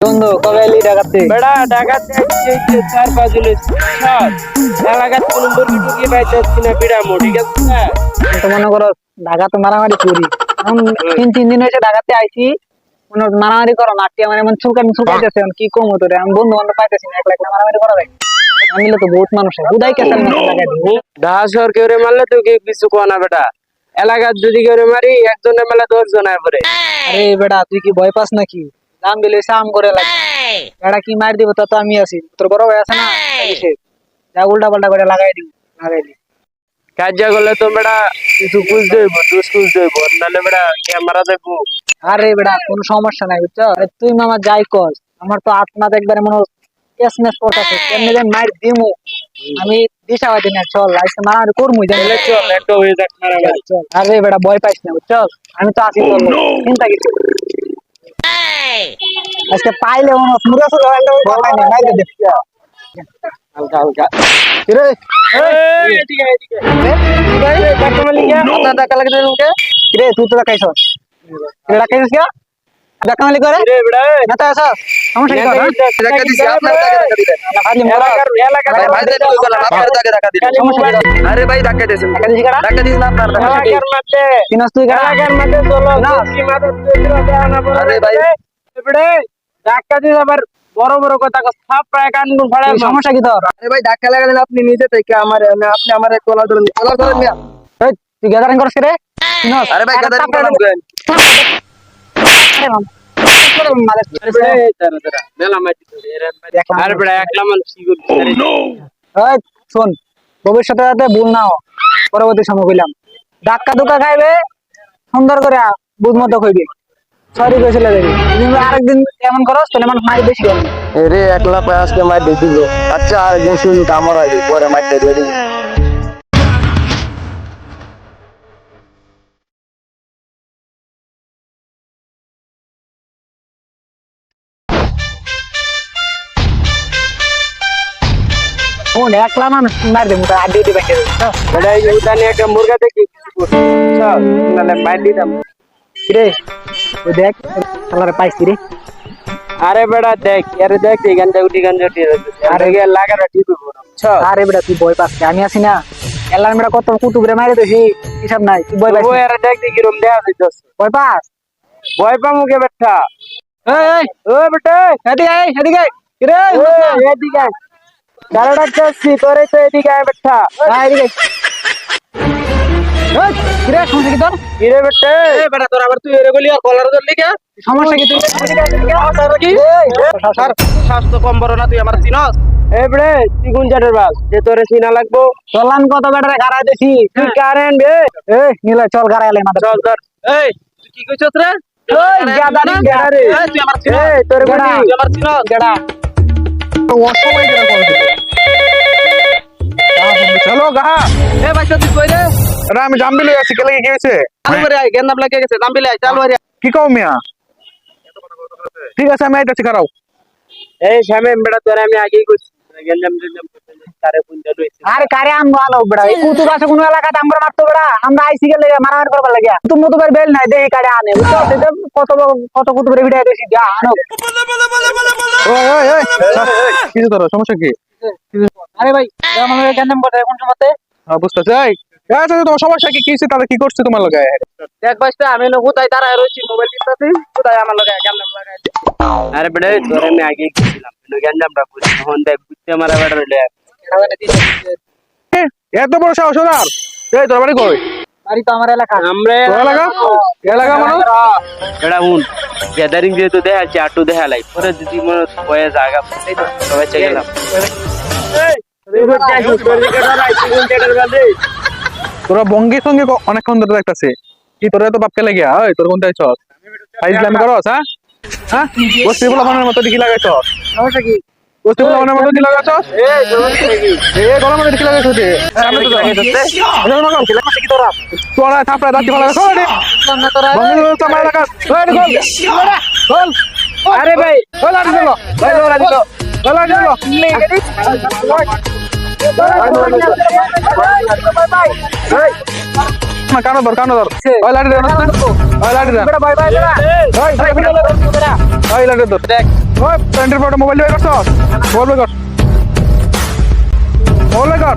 বন্ধু কবে এলি ডাকাতে? বেড়া ডাকাতে এই যে 4-5 দিন সব এলাকার কোন মুরগি টুকি পাইতেছি না বিড়ামো, ঠিক আছে না? তো মনে করো ডাকাতে মারামারি করি এখন 3 দিন হয়েছে ডাকাতে আইছি মনে মারামারি করো না আটকে মানে চুলকাইতেছে কি কম হতো রে আমি বন্ধু বান্ধব পাইতেছি না একলা একলা মারামারি করা যায় আমি তো বহুত মানুষ বুদাই কেসাল লাগাই দিই ঢাসর কেউ মারলে তো কি কিছু কো না বেটা, এলাকার যদি কেউ মারি একজনের মেলা 10 জন আয় পরে। আরে বেটা তুই কি ভয় পাস নাকি? দাম দিলে সাম করে লাগে বেটা কি মার দিব তা তো আমি আছি তোর বড় ভাই আছে না যা উল্টা পাল্টা করে লাগাই দি কাজা করলে তো বেটা কিছু বুঝতে হইব, দুষ বুঝতে হইব, নাহলে বেটা ক্যামেরা দেখবো। আরে বেটা কোনো সমস্যা নাই বুঝছো তুই মামা যাই কর আমার তো আত্মাতে একবারে মনে কেসমেস করতেছে কেমনে যে মার দিমু আমি দিশা হইতে না চল আজকে মারামারি করমু তাহলে চল একটা হয়ে যাক মারামারি। চল আরে বেটা ভয় পাইস না বুঝছো আমি তো আছি তোর চিন্তা কিছু আজকে পাইলে মনে মুরা শুরু হইলে ওই কথা নাই বাইরে দে হালকা হালকা কিরে এদিকে এদিকে কাটা মালিকা আপনার টাকা লাগে তোকে কিরে তুই তো টাকাইছস কিরে টাকাইছস কি টাকা মালিক করে রে বেটা না তো আসো সমস্যা কি করে টাকা দিছি আপনার টাকা দিবেন এলাকার ভাই দেন কই বলা আপনার টাকা দিবেন সমস্যা কি করে আরে ভাই ধাক্কা দিয়েছেন টাকা দিছি কারা ধাক্কা দিয়েছেন আপনার এলাকার মধ্যে কিনস তুই কারা এলাকার মধ্যে চলো কি মাদত দেওয়া না বলে আরে ভাই বেটা ধাক্কা দিয়ে আবার বড় বড় কথা সব প্রায় কান ফাড়া সমস্যা কি তোর আরে ভাই ধাক্কা লাগালেন আপনি নিজে থেকে আমার আপনি আমার কলার ধরুন কলার ধরুন মিয়া এই তুই গ্যাদারিং করছিস রে কিনস আরে ভাই গাদারি করলাম কেন আরে মামা আরে বেটা দাঁড়া দাঁড়া মেলা মাটি আরে বেটা একলা মানুষ কি করছিস এই শোন ভবিষ্যতে যাতে ভুল না হয় পরবর্তী সময় কইলাম ধাক্কা ধুকা খাইবে সুন্দর করে বুঝ মতো কইবে সরি কইছিল দেবি তুমি আরেকদিন এমন করস তাহলে আমার মাই বেশি করবে রে একলা পায় আজকে মার দিয়ে দিল আচ্ছা আরেকদিন শুধু আমার আইবে পরে মার দিয়ে দিবি শোন একলা মানুষ মার দেবো তার আড্ডি দিবে বেটা এই উদানি একটা মুরগা দেখি কিছু করছিস নাহলে মার দিতাম। রে ওই দেখ কালারে পাইছি রে আরে বেটা দেখ আরে দেখ এই গানটা উঠি গান উঠি আরে গিয়ে লাগাটা ঠিক করবো না আরে বেটা তুই ভয় পাস আমি আছি না এলার মেয়েটা কত কুতুবরে মারে তো সেই হিসাব নাই তুই ভয় পাস ওই আরে দেখ দেখি রুম দেয়া দিতেছ ভয় পাস ভয় পামু কে বেটা এই ও বেটা এদিকে আয় রে এদিকে কারা ডাকতেছি তোরে তো এদিকে আয় বেটা এদিকে এই কিরে সমস্যা কি তোর কিরে বেটা এ বেটা তোর আবার তুই এরে বলি আর কলার ধরলি কে সমস্যা কি তুই কি স্যার স্বাস্থ্য কম বড় না তুই আমার চিনস এ বেটা তুই কোন জাতের বাল যে তোরে সিনা লাগবো চলান কত বেটারে গাড়াই দিছি তুই কারেন বে এ নিলে চল গাড়াই এলাই মাথা চল ধর এই তুই কি কইছস রে ওই গাদারি গাড়ারে এই তুই আমার চিনস এই তোরে গেডা। বলি তুই আমার চিনস গেডা অসময় করে কল দিল চলো গাহা এ ভাই তুই কই রে আরে আমি জাম্বিলে আছি কেলে কি হয়েছে চালু করে আয় গেন্দাম লাগে গেছে দাম্বিলে আয় চালু করে কি কও মিয়া ঠিক আছে আমি আইতাছি খারাও এই শ্যামে বেটা তোরে আমি আগেই কইছি গেলাম গেলাম তারে ফোন দিলো আরে কারে আম ভালো বেড়া এই কুতুব আছে কোন এলাকাতে আমরা মারতো বেড়া আমরা আইসি গেলে মারামারি করবার লাগিয়া তুই মতো বেল নাই দেখি কারে আনে বুঝছো সেটা কত কত কুতুবের ভিডিও দেখি যা আনো ওই ওই ওই কিছু তোর সমস্যা কি আরে ভাই আমাদের কেন বটে কোন সময়তে বুঝতেছি এই আচ্ছা তোমার সমস্যা কি কি হইছে তাহলে কি করছে তোমার লগে দেখ ভাইস্তা আমি না হুতাই দাঁড়ায় রইছি মোবাইল টিপতাছি হুতাই আমার লগে গেন্দাম লাগাই আরে বেটা তোরে আমি আগেই কইছিলাম গেলামটা বুঝছি ফোন দেখ বুঝতে মারা বেটা রইলে এত বড় সাহস ওর এই তোর বাড়ি কই বাড়ি তো আমার এলাকা আমরা তোর এলাকা এলাকা মানে বেটা হুন গ্যাদারিং যেহেতু দেখা যাচ্ছে আটু দেখা লাই পরে যদি মনে বয়ে জায়গা সবাই চেয়ে গেলাম তোরা বঙ্গি সঙ্গে অনেকক্ষণ ধরে দেখতাছে কি তোরা তো বাপকে লাগিয়া ওই তোর কোনটাই চল ফাইজলামি করস হ্যাঁ হ্যাঁ বস্তি বলা মনের মতো কি লাগাইছ সমস্যা কি বস্তি বলা মনের মতো কি লাগাইছ এ গলার মধ্যে কি লাগাইছ রে সামনে তো কি তোরা তোরা থাপড়া দাঁতি ভালো লাগাইছ রে সামনে তোরা বঙ্গি তো আমার লাগা ওই গোল গোল আরে ভাই গোল আর দিল ভাই গোল আর দিল গোল আর দিল ভাই ভাই না কানো ধর ওই লাঠি দেন ওই লাঠি দেন বেটা ভাই ভাই বেটা ওই ওই লাঠি ধর দেখ ওই প্যান্টের পরে মোবাইল বের করছ মোবাইল বের কর মোবাইল বের কর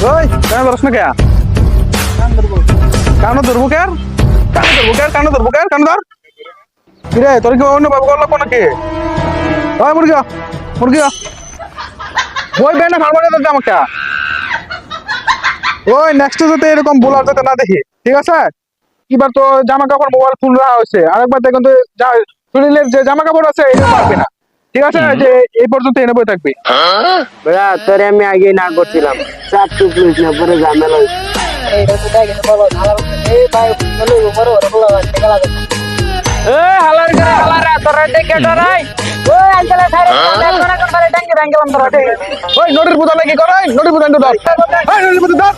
ওই কেন ধরছ না কে কানো ধরবো কে কানো ধর কিরে তোর কি অন্য বাবু করলো কোন কে ওই মুরগি ওই বেনা ফার্মারে তো আমাকে ওই নেক্সট যাতে এরকম বোলার যাতে না দেখি ঠিক আছে এবার তো জামা কাপড় মোবাইল ফোন রাখা হয়েছে আরেকবার দেখুন তো শরীরের যে জামা কাপড় আছে এটা পারবে না ঠিক আছে যে এই পর্যন্ত এনে বই থাকবি বেড়া তোরে আমি আগে না করছিলাম চাপ চুপ লিস না পরে ঝামেলা হইছে। এইটা তো দেখেন বলো ভালো এই ভাই বলো বড় বড় দেখা লাগে হালার তোরা দেখে ডরাই ওই আঙ্কেলে ছাড়ে কোনা কোন বারে ডাঙ্গে ডাঙ্গে বন্ধ রাখে ওই নোটির বুতা লাগি কর ওই নোটির বুতা ধর ওই নোটির বুতা ধর